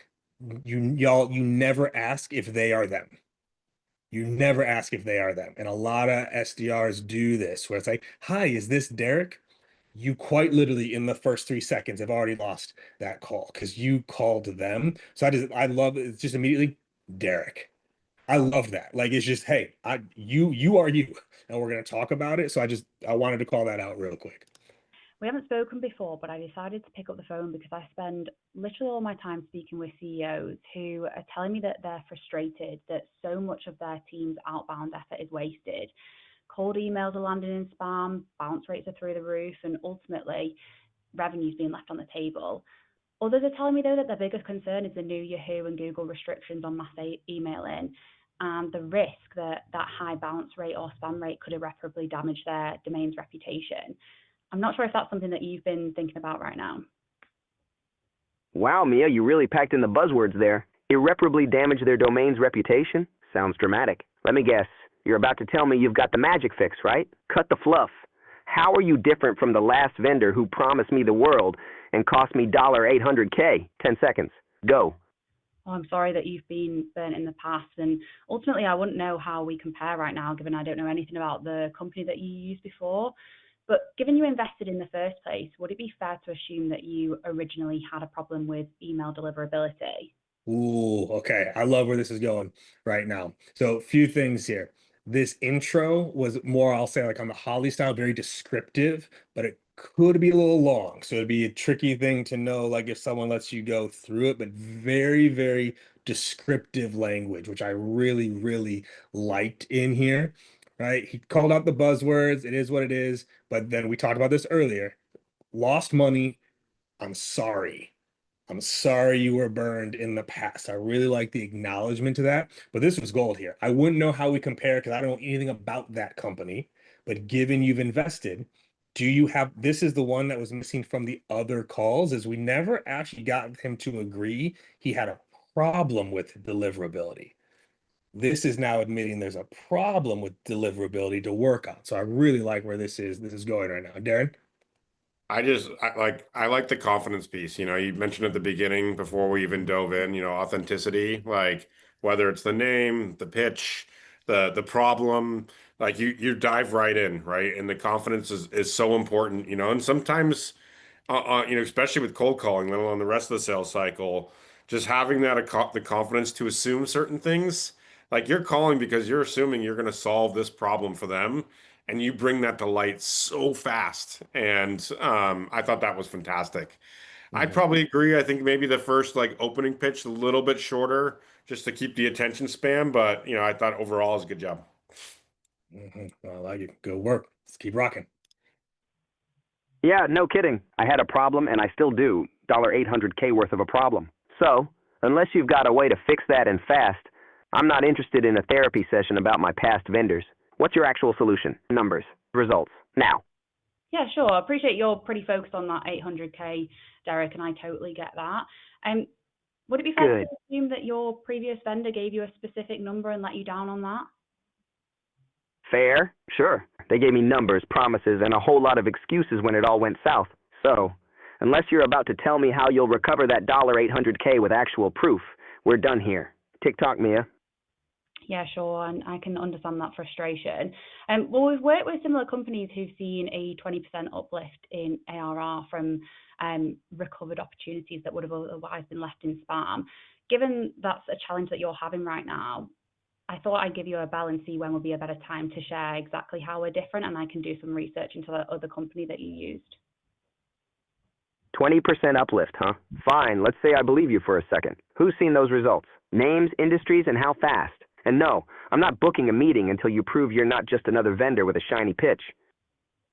You never ask if they are them. You never ask if they are them. And a lot of SDRs do this, where it's like, hi, is this Derek? You quite literally in the first 3 seconds have already lost that call because you called them. So I love it. It's just immediately Derek. I love that. Like, it's just, hey, you are you, and we're going to talk about it. So I wanted to call that out real quick. We haven't spoken before, but I decided to pick up the phone because I spend literally all my time speaking with CEOs who are telling me that they're frustrated that so much of their team's outbound effort is wasted. Cold emails are landing in spam, bounce rates are through the roof, and ultimately revenue's being left on the table. Others are telling me, though, that their biggest concern is the new Yahoo and Google restrictions on mass emailing and the risk that that high bounce rate or spam rate could irreparably damage their domain's reputation. I'm not sure if that's something that you've been thinking about right now. Wow, Mia, you really packed in the buzzwords there. Irreparably damage their domain's reputation? Sounds dramatic. Let me guess. You're about to tell me you've got the magic fix, right? Cut the fluff. How are you different from the last vendor who promised me the world and cost me $800K? 10 seconds. Go. Well, I'm sorry that you've been burnt in the past, and ultimately I wouldn't know how we compare right now, given I don't know anything about the company that you used before. But given you invested in the first place, would it be fair to assume that you originally had a problem with email deliverability? Ooh, okay. I love where this is going right now. So a few things here. This intro was more, I'll say, like on the Holly style, very descriptive, but it could be a little long. So it'd be a tricky thing to know, like if someone lets you go through it, but very, very descriptive language, which I really, really liked in here, right? He called out the buzzwords. It is what it is. But then we talked about this earlier. Lost money. I'm sorry. I'm sorry you were burned in the past. I really like the acknowledgement to that, but this was gold here. I wouldn't know how we compare because I don't know anything about that company, but given you've invested, do you have, this is the one that was missing from the other calls, is we never actually got him to agree he had a problem with deliverability. This is now admitting there's a problem with deliverability to work on. So I really like where this is going right now. Deren? I like the confidence piece. You know, you mentioned at the beginning before we even dove in, you know, authenticity, like whether it's the name, the pitch, the problem, like you dive right in, right? And the confidence is so important, you know, and sometimes you know, especially with cold calling, let alone the rest of the sales cycle, just having the confidence to assume certain things. Like you're calling because you're assuming you're going to solve this problem for them, and you bring that to light so fast. And I thought that was fantastic. I'd probably agree. I think maybe the first like opening pitch a little bit shorter, just to keep the attention span. But you know, I thought overall it was a good job. I like it. Good work. Let's keep rocking. Yeah, no kidding. I had a problem, and I still do. $800K worth of a problem. So, unless you've got a way to fix that and fast, I'm not interested in a therapy session about my past vendors. What's your actual solution? Numbers, results, now. Yeah, sure. I appreciate you're pretty focused on that 800K, Derek, and I totally get that. Would it be fair to assume that your previous vendor gave you a specific number and let you down on that? Fair? Sure. They gave me numbers, promises, and a whole lot of excuses when it all went south. So, unless you're about to tell me how you'll recover that $800K with actual proof, we're done here. TikTok, Mia. Yeah, sure, and I can understand that frustration. Well, we've worked with similar companies who've seen a 20% uplift in ARR from recovered opportunities that would have otherwise been left in spam. Given that's a challenge that you're having right now, I thought I'd give you a bell and see when would be a better time to share exactly how we're different, and I can do some research into that other company that you used. 20% uplift, huh? Fine, let's say I believe you for a second. Who's seen those results? Names, industries, and how fast? And no, I'm not booking a meeting until you prove you're not just another vendor with a shiny pitch.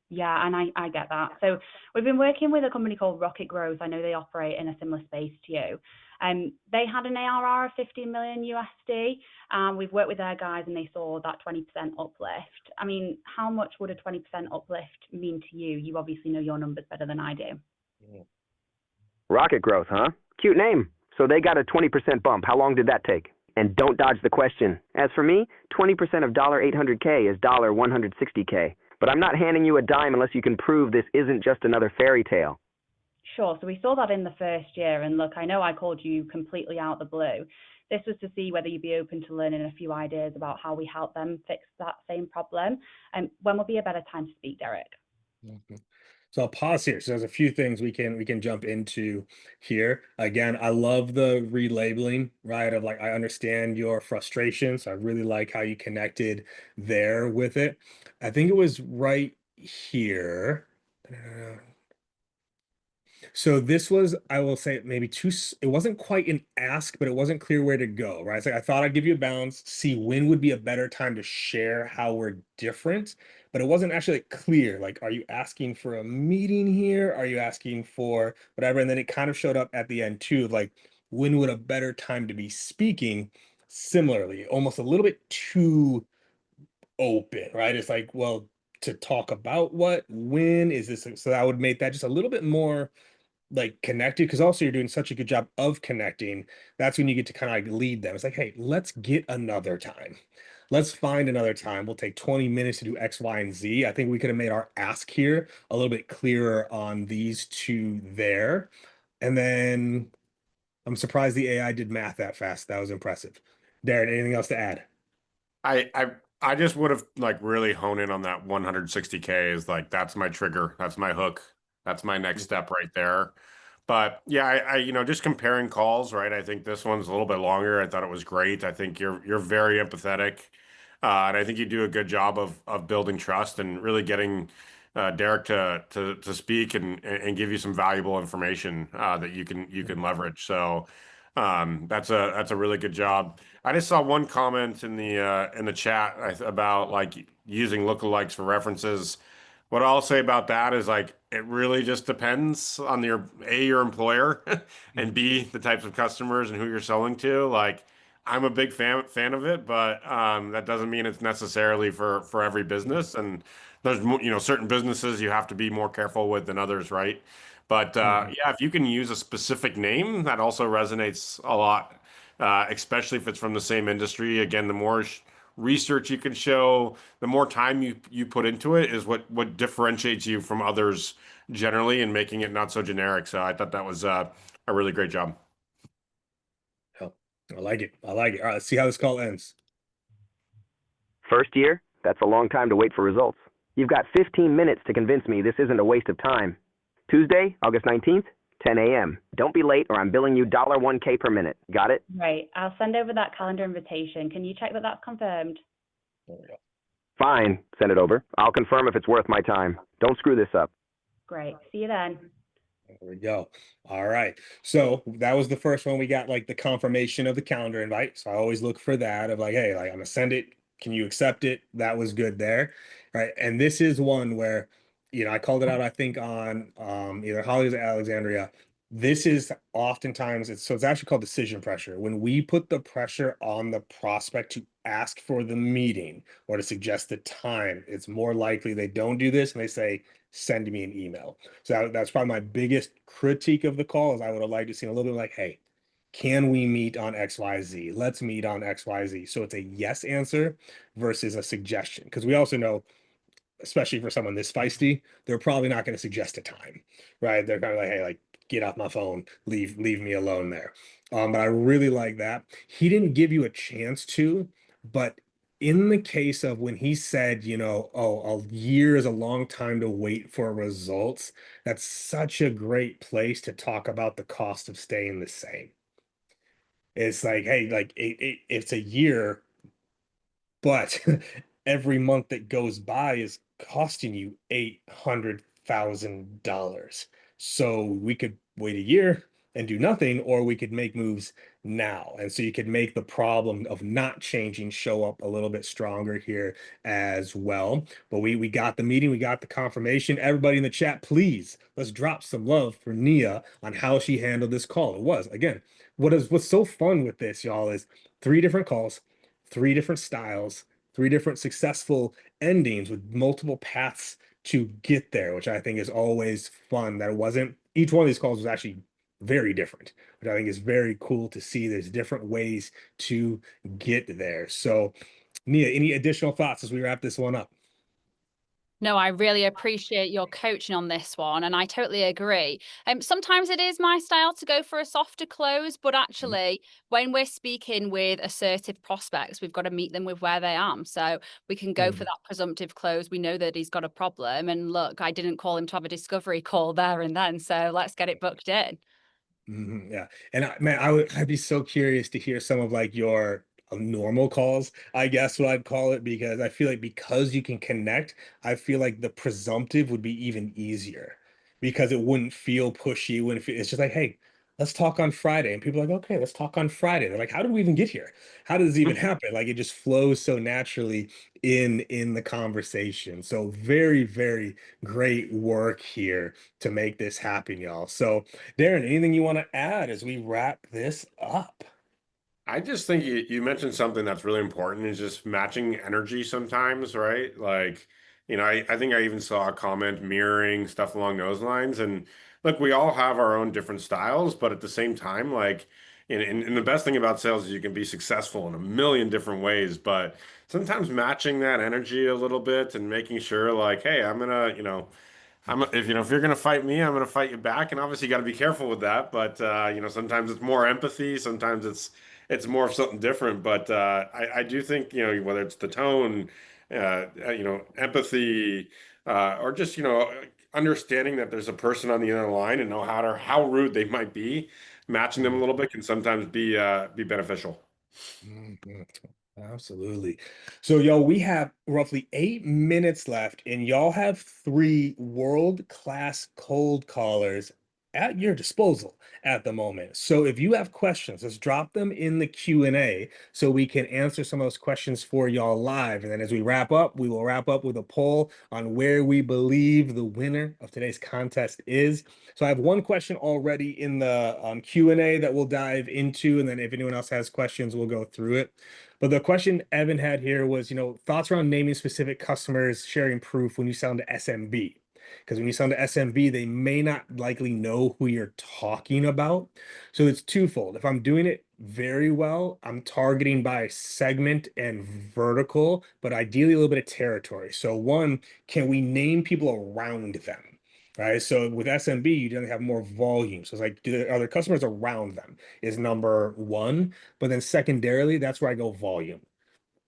Yeah, and I get that. So we've been working with a company called Rocket Growth. I know they operate in a similar space to you. They had an ARR of 15 million USD. We've worked with their guys and they saw that 20% uplift. I mean, how much would a 20% uplift mean to you? You obviously know your numbers better than I do. Rocket growth, huh? Cute name. So they got a 20% bump. How long did that take? And don't dodge the question. As for me, 20% of $800K is $160K. But I'm not handing you a dime unless you can prove this isn't just another fairy tale. Sure. So we saw that in the first year. And look, I know I called you completely out of the blue. This was to see whether you'd be open to learning a few ideas about how we help them fix that same problem. And when would be a better time to speak, Derek? So I'll pause here. So there's a few things we can jump into here. Again, I love the relabeling, right? Of like, I understand your frustration. So I really like how you connected there with it. I think it was right here. So this was, I will say, maybe it wasn't quite an ask, but it wasn't clear where to go, right? It's like, I thought I'd give you a balance, see when would be a better time to share how we're different, but it wasn't actually like clear. Like, are you asking for a meeting here? Are you asking for whatever? And then it kind of showed up at the end too, of like, when would a better time to be speaking? Similarly, almost a little bit too open, right? It's like, well, to talk about what, when is this? So that would make that just a little bit more like connected, because also you're doing such a good job of connecting. That's when you get to kind of like lead them. It's like, hey, let's get another time. Let's find another time. We'll take 20 minutes to do X, Y, and Z. I think we could have made our ask here a little bit clearer on these two there. And then I'm surprised the AI did math that fast. That was impressive. Darren, anything else to add? I just would have like really honed in on that 160K is like, that's my trigger. That's my hook. That's my next step right there. But yeah, I just comparing calls, right? I think this one's a little bit longer. I thought it was great. I think you're very empathetic. And I think you do a good job of building trust and really getting Derek to speak and give you some valuable information that you can leverage. So that's a really good job. I just saw one comment in the chat about like using lookalikes for references. What I'll say about that is like it really just depends on your employer and B, the types of customers and who you're selling to. Like I'm a big fan of it, but that doesn't mean it's necessarily for every business. And there's certain businesses you have to be more careful with than others, right? But yeah, if you can use a specific name, that also resonates a lot, especially if it's from the same industry. Again, the more research you can show, the more time you put into it is what differentiates you from others generally and making it not so generic. So I thought that was a really great job. Oh, I like it. I like it. All right, let's see how this call ends. First year? That's a long time to wait for results. You've got 15 minutes to convince me this isn't a waste of time. Tuesday, August 19th, 10 a.m. Don't be late or I'm billing you $1K per minute. Got it? Right. I'll send over that calendar invitation. Can you check that that's confirmed? There we go. Fine. Send it over. I'll confirm if it's worth my time. Don't screw this up. Great. See you then. There we go. All right. So that was the first one. We got like the confirmation of the calendar invite. So I always look for that of like, hey, like I'm gonna send it. Can you accept it? That was good there. Right. And this is one where, I called it out, I think on either Holly's or Alexandria. This is oftentimes it's actually called decision pressure. When we put the pressure on the prospect to ask for the meeting or to suggest the time, it's more likely they don't do this and they say, send me an email. So that's probably my biggest critique of the call is I would have liked to see a little bit like, hey, can we meet on XYZ? Let's meet on XYZ. So it's a yes answer versus a suggestion. Because we also know, especially for someone this feisty, they're probably not going to suggest a time, right? They're kind of like, hey, like, get off my phone, leave me alone there. But I really like that. He didn't give you a chance to, but in the case of when he said, a year is a long time to wait for results, that's such a great place to talk about the cost of staying the same. It's like, hey, like it's a year, but every month that goes by is costing you $800,000. So we could wait a year, and do nothing, or we could make moves now. And so you could make the problem of not changing show up a little bit stronger here as well. But we got the meeting, we got the confirmation. Everybody in the chat, please, let's drop some love for Nia on how she handled this call. It was, again, what's so fun with this, y'all, is 3 different calls, 3 different styles, 3 different successful endings with multiple paths to get there, which I think is always fun. That it wasn't, each one of these calls was actually very different, which I think is very cool to see. There's different ways to get there. So, Nia, any additional thoughts as we wrap this one up? No, I really appreciate your coaching on this one, and I totally agree. Sometimes it is my style to go for a softer close, but actually, when we're speaking with assertive prospects, we've got to meet them with where they are. So we can go for that presumptive close. We know that he's got a problem, and look, I didn't call him to have a discovery call there and then, so let's get it booked in. Yeah, and I'd be so curious to hear some of like your normal calls, I guess what I'd call it, because I feel like because you can connect, I feel like the presumptive would be even easier because it wouldn't feel pushy. It's just like, hey, let's talk on Friday, and people are like, okay, let's talk on Friday. They're like, how did we even get here? How does this even happen? Like it just flows so naturally in the conversation. So very, very great work here to make this happen, y'all. So Deren, anything you want to add as we wrap this up? I just think you mentioned something that's really important is just matching energy sometimes, right? Like, I think I even saw a comment mirroring stuff along those lines. And look, we all have our own different styles, but at the same time, like, and the best thing about sales is you can be successful in a million different ways, but sometimes matching that energy a little bit and making sure, like, hey, I'm gonna, if you're gonna fight me, I'm gonna fight you back, and obviously you got to be careful with that. But sometimes it's more empathy, sometimes it's more of something different. But I do think whether it's the tone, empathy, or just understanding that there's a person on the other line and know how rude they might be, matching them a little bit can sometimes be beneficial. Mhm. Absolutely. So, y'all, we have roughly 8 minutes left, and y'all have 3 world-class cold callers at your disposal at the moment. So if you have questions, let's drop them in the Q&A so we can answer some of those questions for y'all live. And then as we wrap up, we will wrap up with a poll on where we believe the winner of today's contest is. So I have one question already in the Q&A that we'll dive into, and then if anyone else has questions, we'll go through it. But the question Evan had here was, thoughts around naming specific customers, sharing proof when you sell to SMB. Because when you sell to SMB, they may not likely know who you're talking about. So it's twofold. If I'm doing it very well, I'm targeting by segment and vertical, but ideally a little bit of territory. So one, can we name people around them? Right. So with SMB, you don't have more volume. So it's like, are there customers around them is number one. But then secondarily, that's where I go volume.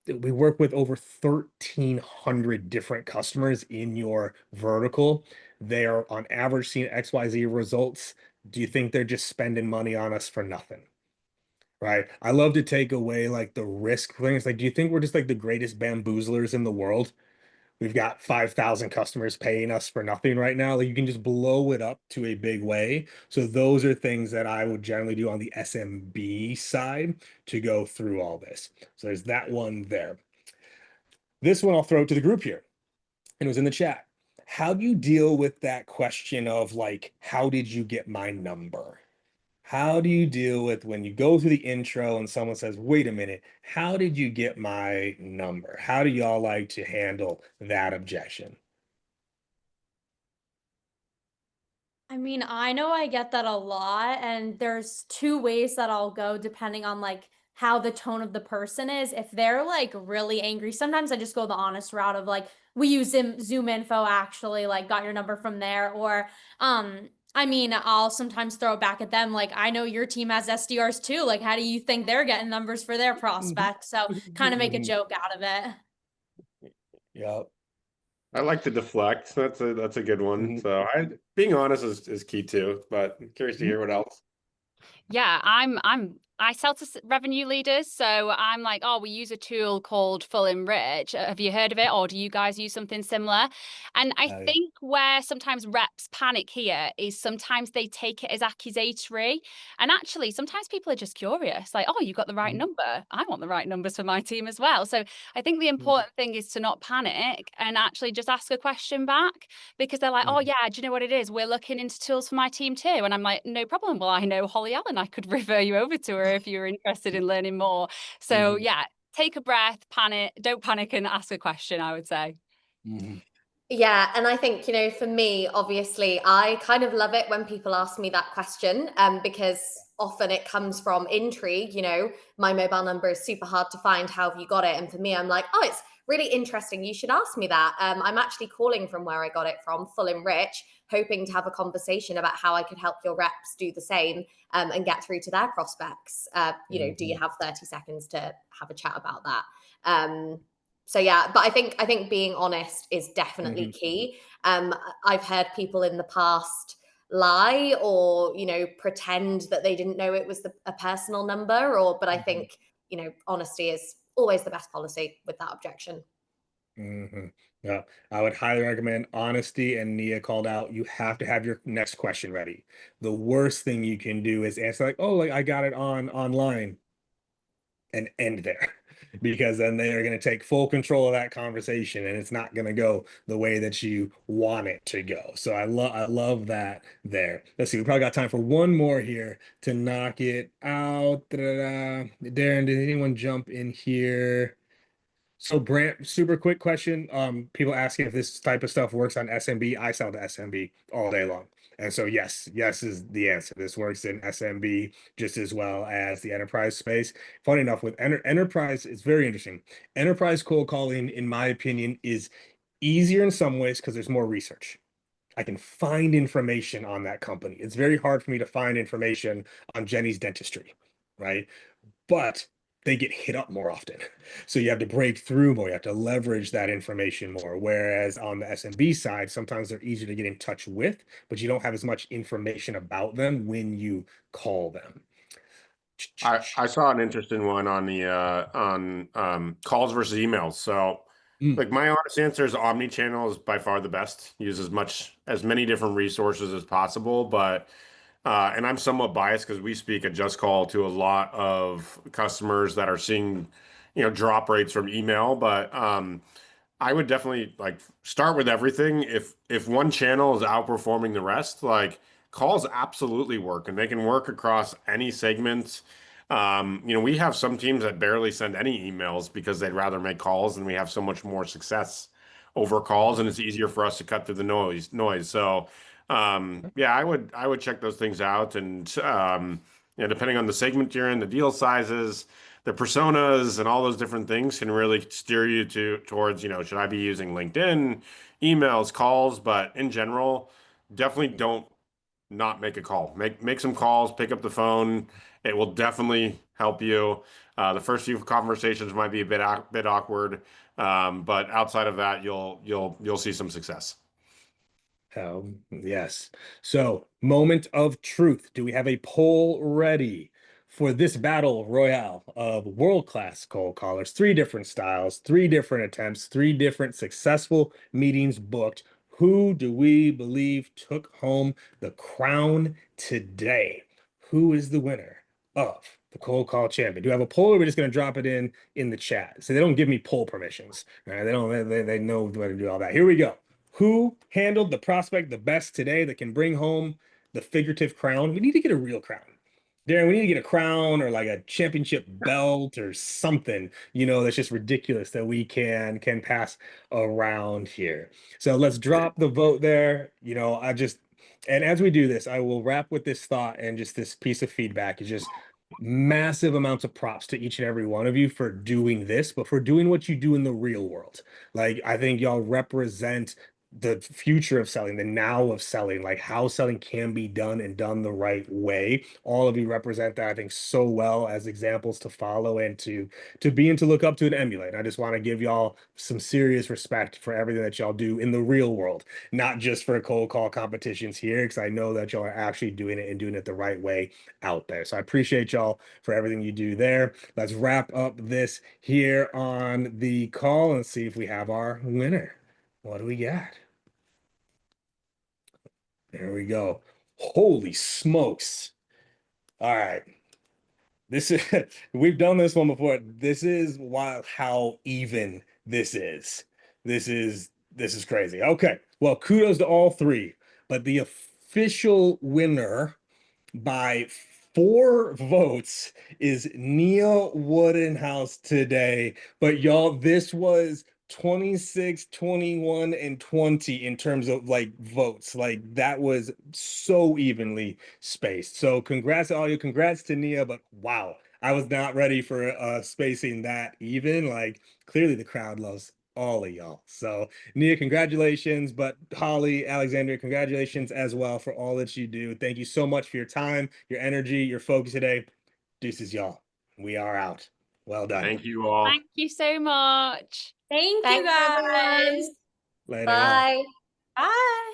We work with over 1,300 different customers in your vertical. They are on average seeing XYZ results. Do you think they're just spending money on us for nothing? Right. I love to take away like the risk things. Like, do you think we're just like the greatest bamboozlers in the world? We've got 5,000 customers paying us for nothing right now. Like you can just blow it up to a big way. So those are things that I would generally do on the SMB side to go through all this. So there's that one there. This one I'll throw to the group here. And it was in the chat. How do you deal with that question of like, how did you get my number? How do you deal with when you go through the intro and someone says, wait a minute, how did you get my number? How do y'all like to handle that objection? I mean, I know I get that a lot, and there's 2 ways that I'll go depending on like how the tone of the person is. If they're like really angry, sometimes I just go the honest route of like, we use Zoom info actually, like got your number from there. Or I mean, I'll sometimes throw it back at them like, I know your team has SDRs too. Like, how do you think they're getting numbers for their prospects? So kind of make a joke out of it. Yeah. I like to deflect. That's a good one. So being honest is key too, but I'm curious to hear what else. Yeah, I'm I sell to revenue leaders. So I'm like, oh, we use a tool called Full Enrich. Have you heard of it? Or do you guys use something similar? And I think where sometimes reps panic here is sometimes they take it as accusatory. And actually, sometimes people are just curious, like, oh, you got the right number. I want the right numbers for my team as well. So I think the important thing is to not panic and actually just ask a question back, because they're like, oh, yeah, do you know what it is? We're looking into tools for my team too. And I'm like, no problem. Well, I know Holly Allen. I could refer you over to her if you're interested in learning more. So yeah, take a breath, don't panic and ask a question, I would say. Yeah, and I think, for me, obviously, I kind of love it when people ask me that question, because often it comes from intrigue. My mobile number is super hard to find. How have you got it? And for me, I'm like, oh, it's really interesting. You should ask me that. I'm actually calling from where I got it from, Full Enrich, hoping to have a conversation about how I could help your reps do the same, and get through to their prospects. Do you have 30 seconds to have a chat about that? So yeah, but I think being honest is definitely key. I've heard people in the past lie or pretend that they didn't know it was a personal number, but I think honesty is always the best policy with that objection. Yeah, I would highly recommend honesty, and Nia called out, you have to have your next question ready. The worst thing you can do is answer like, oh, like I got it online, and end there. Because then they are going to take full control of that conversation, and it's not going to go the way that you want it to go. So I love that there. Let's see, we probably got time for one more here to knock it out. Darren, did anyone jump in here? So Brant, super quick question. People asking if this type of stuff works on SMB. I sell to SMB all day long. And so yes is the answer. This works in SMB just as well as the enterprise space. Funny enough, with enterprise, it's very interesting. Enterprise cold calling, in my opinion, is easier in some ways because there's more research. I can find information on that company. It's very hard for me to find information on Jenny's dentistry, right? But they get hit up more often. So you have to break through more. You have to leverage that information more. Whereas on the SMB side, sometimes they're easier to get in touch with, but you don't have as much information about them when you call them. I saw an interesting one on the calls versus emails. So like my honest answer is omni-channel is by far the best. Use as many different resources as possible, but and I'm somewhat biased because we speak at JustCall to a lot of customers that are seeing, drop rates from email. But I would definitely like start with everything. If one channel is outperforming the rest, like calls absolutely work, and they can work across any segment. We have some teams that barely send any emails because they'd rather make calls, and we have so much more success over calls, and it's easier for us to cut through the noise. So yeah, I would check those things out, and depending on the segment you're in, the deal sizes, the personas, and all those different things can really steer you towards, should I be using LinkedIn, emails, calls? But in general, definitely don't not make a call. Make some calls, pick up the phone. It will definitely help you. The first few conversations might be a bit awkward, but outside of that, you'll see some success. Yes. So, moment of truth. Do we have a poll ready for this battle royale of world-class cold callers? 3 different styles, 3 different attempts, 3 different successful meetings booked. Who do we believe took home the crown today? Who is the winner of the cold call champion? Do we have a poll, or are we just going to drop it in the chat? So they don't give me poll permissions. Right? They know how to do all that. Here we go. Who handled the prospect the best today that can bring home the figurative crown? We need to get a real crown. Darren, we need to get a crown or like a championship belt or something, that's just ridiculous that we can pass around here. So let's drop the vote there. And as we do this, I will wrap with this thought, and just this piece of feedback is just massive amounts of props to each and every one of you for doing this, but for doing what you do in the real world. Like, I think y'all represent the future of selling, the now of selling, like how selling can be done and done the right way. All of you represent that, I think, so well as examples to follow and to be and to look up to and emulate. I just want to give y'all some serious respect for everything that y'all do in the real world, not just for cold call competitions here, because I know that y'all are actually doing it and doing it the right way out there. So I appreciate y'all for everything you do there. Let's wrap up this here on the call and see if we have our winner. What do we got? There we go. Holy smokes. All right. This is we've done this one before. This is how even this is. This is crazy. Okay. Well, kudos to all three, but the official winner by 4 votes is Nia Woodenhouse today. But y'all, this was 26, 21, and 20 in terms of like votes. Like that was so evenly spaced. So congrats to all you. Congrats to Nia, but wow, I was not ready for spacing that even. Like clearly the crowd loves all of y'all. So Nia, congratulations. But Holly, Alexandria, congratulations as well for all that you do. Thank you so much for your time, your energy, your focus today. Deuces, y'all. We are out. Well done. Thank you all. Thank you so much. Thank you Thanks, guys. everyone. Later, y'all. Bye. Bye.